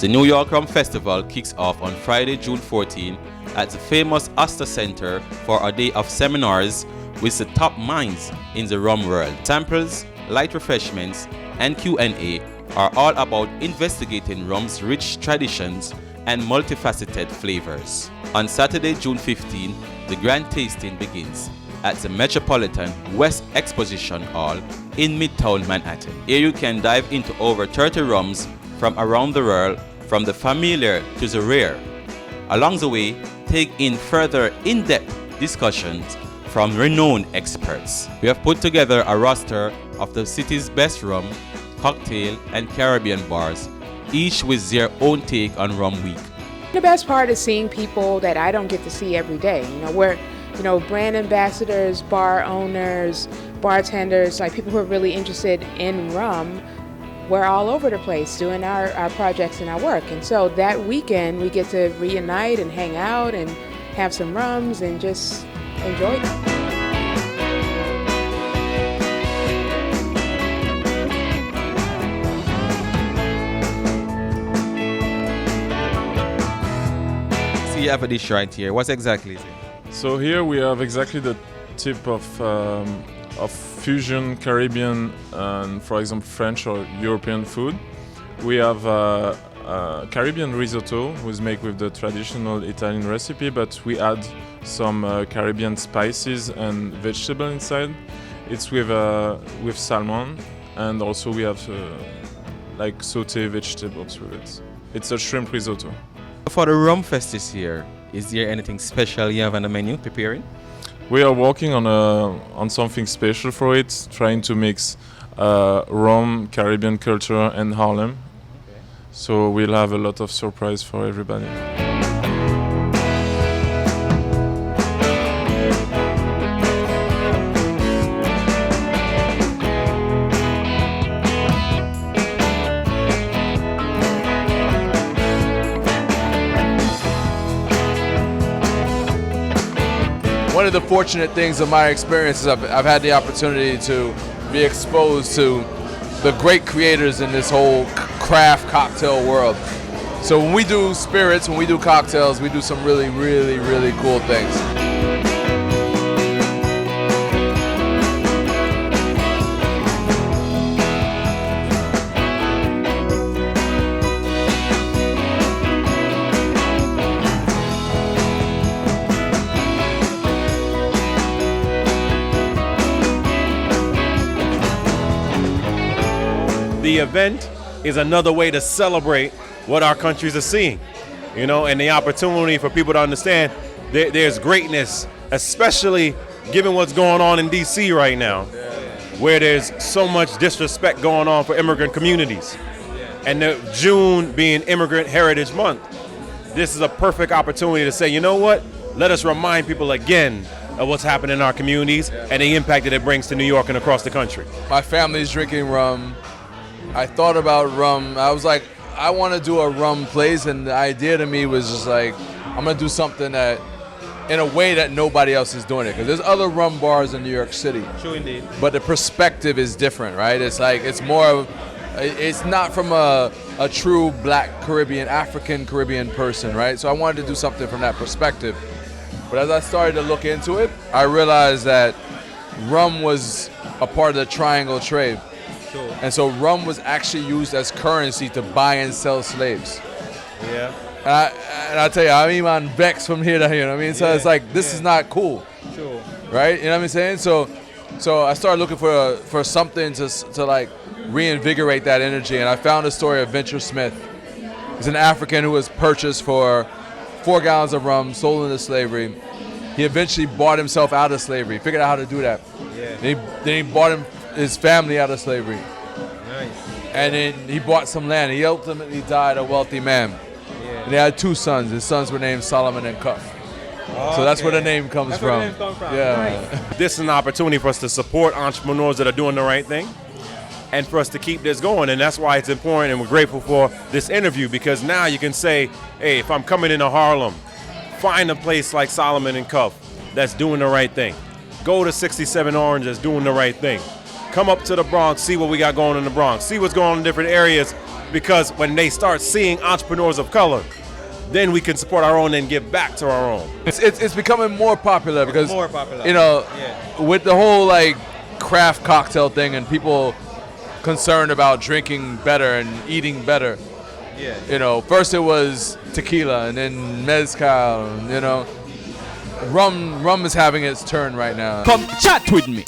The New York Rum Festival kicks off on Friday, June 14 at the famous Astor Center for a day of seminars with the top minds in the rum world. Samples, light refreshments, and Q&A are all about investigating rum's rich traditions and multifaceted flavors. On Saturday, June 15, the grand tasting begins at the Metropolitan West Exposition Hall in Midtown Manhattan. Here you can dive into over 30 rums from around the world, from the familiar to the rare. Along the way, take in further in-depth discussions from renowned experts. We have put together a roster of the city's best rum, cocktail, and Caribbean bars, each with their own take on Rum Week. The best part is seeing people that I don't get to see every day. We're brand ambassadors, bar owners, bartenders, like people who are really interested in rum. We're all over the place doing our projects and our work. And so that weekend we get to reunite and hang out and have some rums and just enjoy it. See, you have a dish right here. What exactly is it? So here we have exactly the type of fusion Caribbean and, for example, French or European food. We have Caribbean risotto, was made with the traditional Italian recipe, but we add some Caribbean spices and vegetable inside. It's with salmon, and also we have like sauté vegetables with it. It's a shrimp risotto. For the Rum Fest this year, is there anything special you have on the menu preparing? We are working on something special for it, trying to mix rum, Caribbean culture, and Harlem. Okay. So we'll have a lot of surprise for everybody. One of the fortunate things of my experience is I've had the opportunity to be exposed to the great creators in this whole craft cocktail world. So when we do spirits, when we do cocktails, we do some really, really, really cool things. The event is another way to celebrate what our countries are seeing, and the opportunity for people to understand there's greatness, especially given what's going on in D.C. right now, where there's so much disrespect going on for immigrant communities. And June being Immigrant Heritage Month, this is a perfect opportunity to say, you know what, let us remind people again of what's happening in our communities and the impact that it brings to New York and across the country. My family's drinking rum. I thought about rum. I was like, I want to do a rum place, and the idea to me was just like, I'm going to do something that, in a way that nobody else is doing it. Because there's other rum bars in New York City. True indeed. But the perspective is different, right? It's like, it's more of, it's not from a true Black Caribbean, African Caribbean person, right? So I wanted to do something from that perspective. But as I started to look into it, I realized that rum was a part of the triangle trade. Sure. And so rum was actually used as currency to buy and sell slaves. Yeah. And I tell you, I'm even vexed from here to here, you know what I mean? So it's like, this is not cool. Sure. Right? You know what I'm saying? So I started looking for something to like reinvigorate that energy, and I found the story of Venture Smith. He's an African who was purchased for 4 gallons of rum, sold into slavery. He eventually bought himself out of slavery, figured out how to do that. Yeah. Then he bought his family out of slavery. Nice. And then he bought some land. He ultimately died a wealthy man. Yeah. And he had 2 sons. His sons were named Solomon and Kuff. Oh, so that's where the name comes from. Where the name comes from. Yeah. Nice. This is an opportunity for us to support entrepreneurs that are doing the right thing and for us to keep this going. And that's why it's important, and we're grateful for this interview, because now you can say, hey, if I'm coming into Harlem, find a place like Solomon and Kuff that's doing the right thing. Go to 67 Orange that's doing the right thing. Come up to the Bronx, see what we got going in the Bronx. See what's going on in different areas because when they start seeing entrepreneurs of color, then we can support our own and give back to our own. It's becoming more popular because more popular. you know, Yeah. with the whole like craft cocktail thing and people concerned about drinking better and eating better. Yeah. You know, first it was tequila and then mezcal. You know, rum is having its turn right now. Come chat with me.